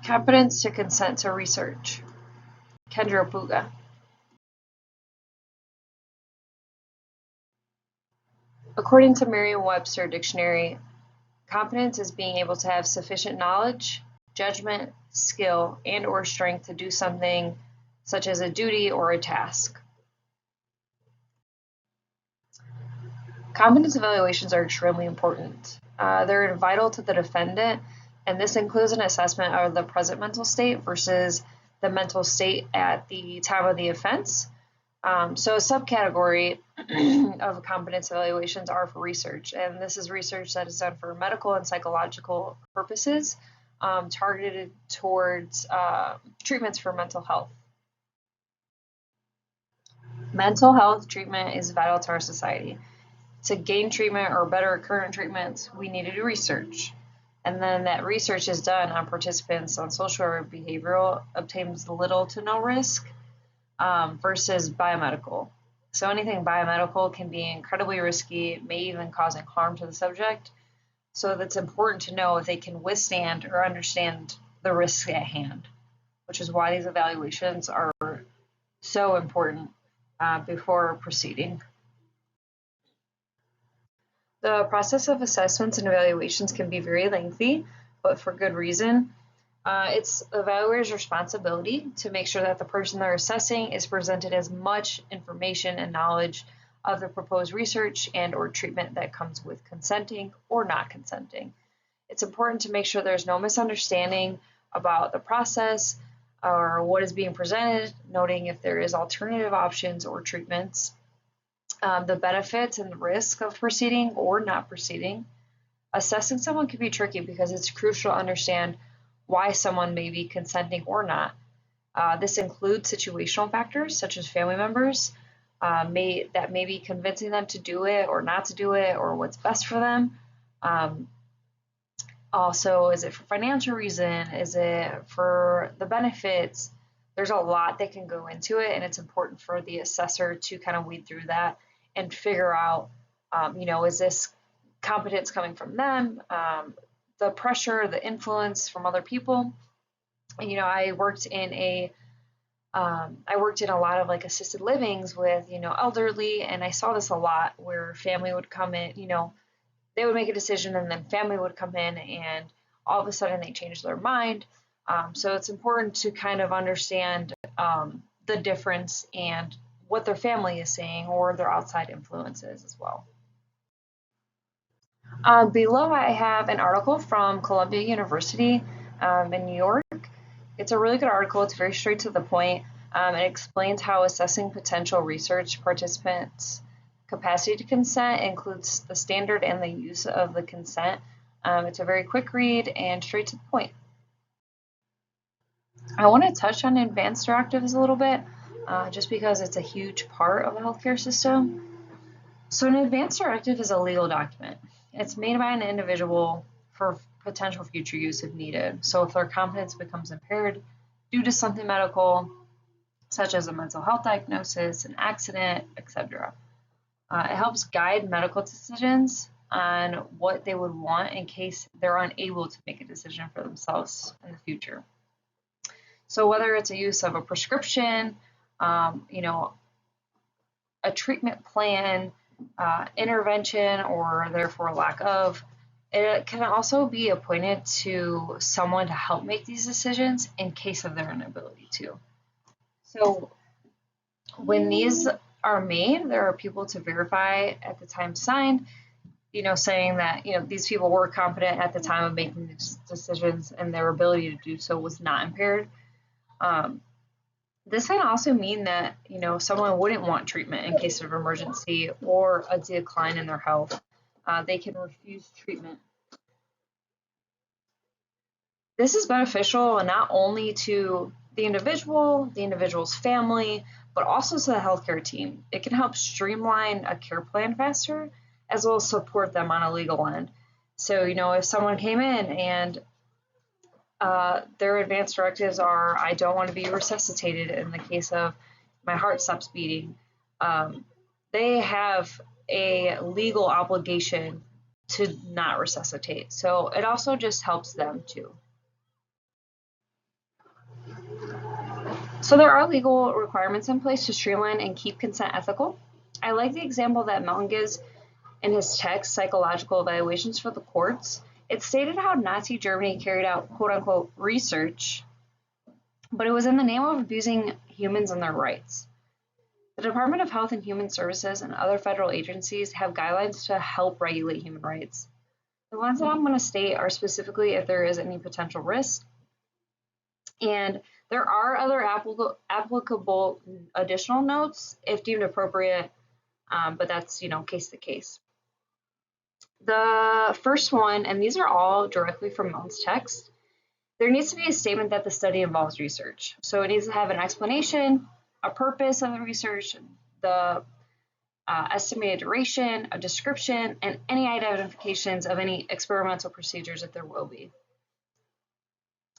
Competence to consent to research. Kendra Puga. According to Merriam-Webster Dictionary, competence is being able to have sufficient knowledge, judgment, skill, and or strength to do something such as a duty or a task. Competence evaluations are extremely important. They're vital to the defendant, and this includes an assessment of the present mental state versus the mental state at the time of the offense. So a subcategory of competence evaluations are for research, and this is research that is done for medical and psychological purposes, targeted towards treatments for mental health. Mental health treatment is vital to our society. To gain treatment or better current treatments, we need to do research. And then that research is done on participants on social or behavioral, obtains little to no risk versus biomedical. So anything biomedical can be incredibly risky, may even causing harm to the subject. So that's important to know if they can withstand or understand the risks at hand, which is why these evaluations are so important before proceeding. The process of assessments and evaluations can be very lengthy, but for good reason. It's the evaluator's responsibility to make sure that the person they're assessing is presented as much information and knowledge of the proposed research and or treatment that comes with consenting or not consenting. It's important to make sure there's no misunderstanding about the process or what is being presented, noting if there is alternative options or treatments, the benefits and the risk of proceeding or not proceeding. Assessing someone can be tricky because it's crucial to understand why someone may be consenting or not. This includes situational factors such as family members that may be convincing them to do it or not to do it or what's best for them. Also, is it for financial reason? Is it for the benefits? There's a lot that can go into it, and it's important for the assessor to kind of weed through that and figure out, is this competence coming from them, the pressure, the influence from other people. I worked in a lot of like assisted livings with, elderly, and I saw this a lot where family would come in, they would make a decision and then family would come in and all of a sudden they change their mind. So it's important to kind of understand the difference and what their family is saying or their outside influences as well. Below I have an article from Columbia University in New York. It's a really good article. It's very straight to the point. It explains how assessing potential research participants' capacity to consent includes the standard and the use of the consent. It's a very quick read and straight to the point. I want to touch on advance directives a little bit, just because it's a huge part of the healthcare system. So an advance directive is a legal document. It's made by an individual for potential future use if needed. So if their competence becomes impaired due to something medical, such as a mental health diagnosis, an accident, etc. It helps guide medical decisions on what they would want in case they're unable to make a decision for themselves in the future. So whether it's a use of a prescription, a treatment plan, intervention, or therefore lack of, it can also be appointed to someone to help make these decisions in case of their inability to. So when these are made, there are people to verify at the time signed, saying that, these people were competent at the time of making these decisions and their ability to do so was not impaired. This can also mean that, someone wouldn't want treatment in case of emergency or a decline in their health. They can refuse treatment. This is beneficial not only to the individual's family, but also to the healthcare team. It can help streamline a care plan faster, as well as support them on a legal end. So, if someone came in and their advance directives are, I don't want to be resuscitated in the case of my heart stops beating, they have a legal obligation to not resuscitate. So it also just helps them too. So there are legal requirements in place to streamline and keep consent ethical. I like the example that Melton gives in his text, Psychological Evaluations for the Courts. It stated how Nazi Germany carried out quote unquote research, but it was in the name of abusing humans and their rights. The Department of Health and Human Services and other federal agencies have guidelines to help regulate human rights. The ones that I'm going to state are specifically if there is any potential risk, and there are other applicable additional notes if deemed appropriate, but that's, case to case. The first one, and these are all directly from Melton's text, there needs to be a statement that the study involves research. So it needs to have an explanation, a purpose of the research, the estimated duration, a description, and any identifications of any experimental procedures if there will be.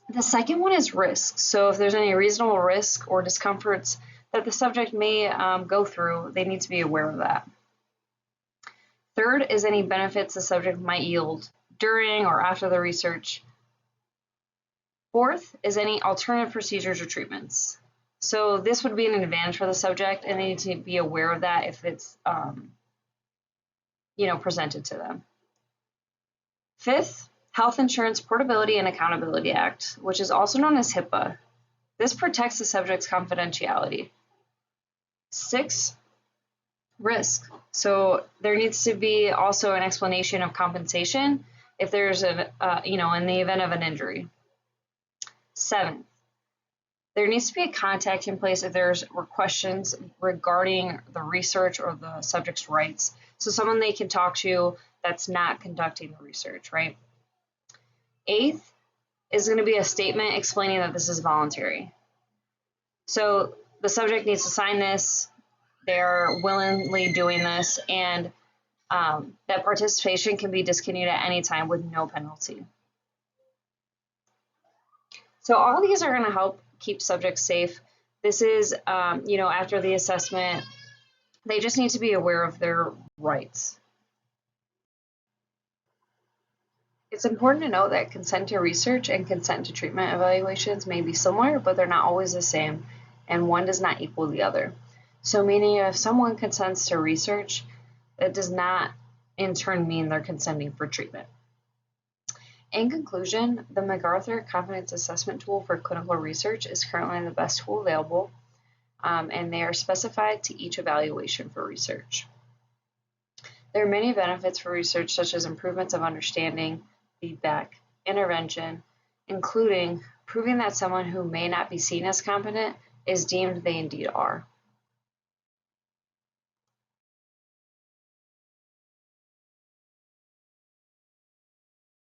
The second one is risk. So if there's any reasonable risk or discomforts that the subject may go through, they need to be aware of that. Third is any benefits the subject might yield during or after the research. Fourth is any alternative procedures or treatments. So this would be an advantage for the subject, and they need to be aware of that if it's, presented to them. Fifth, Health Insurance Portability and Accountability Act, which is also known as HIPAA. This protects the subject's confidentiality. Sixth, risk. So there needs to be also an explanation of compensation if there's in the event of an injury. Seventh, there needs to be a contact in place if there's questions regarding the research or the subject's rights. So someone they can talk to that's not conducting the research, right? Eighth is going to be a statement explaining that this is voluntary. So the subject needs to sign this, they're willingly doing this, and that participation can be discontinued at any time with no penalty. So all these are going to help keep subjects safe. This is, after the assessment, they just need to be aware of their rights. It's important to note that consent to research and consent to treatment evaluations may be similar, but they're not always the same, and one does not equal the other. So meaning if someone consents to research, that does not in turn mean they're consenting for treatment. In conclusion, the MacArthur Competence Assessment Tool for clinical research is currently the best tool available, and they are specified to each evaluation for research. There are many benefits for research, such as improvements of understanding, feedback, intervention, including proving that someone who may not be seen as competent is deemed they indeed are.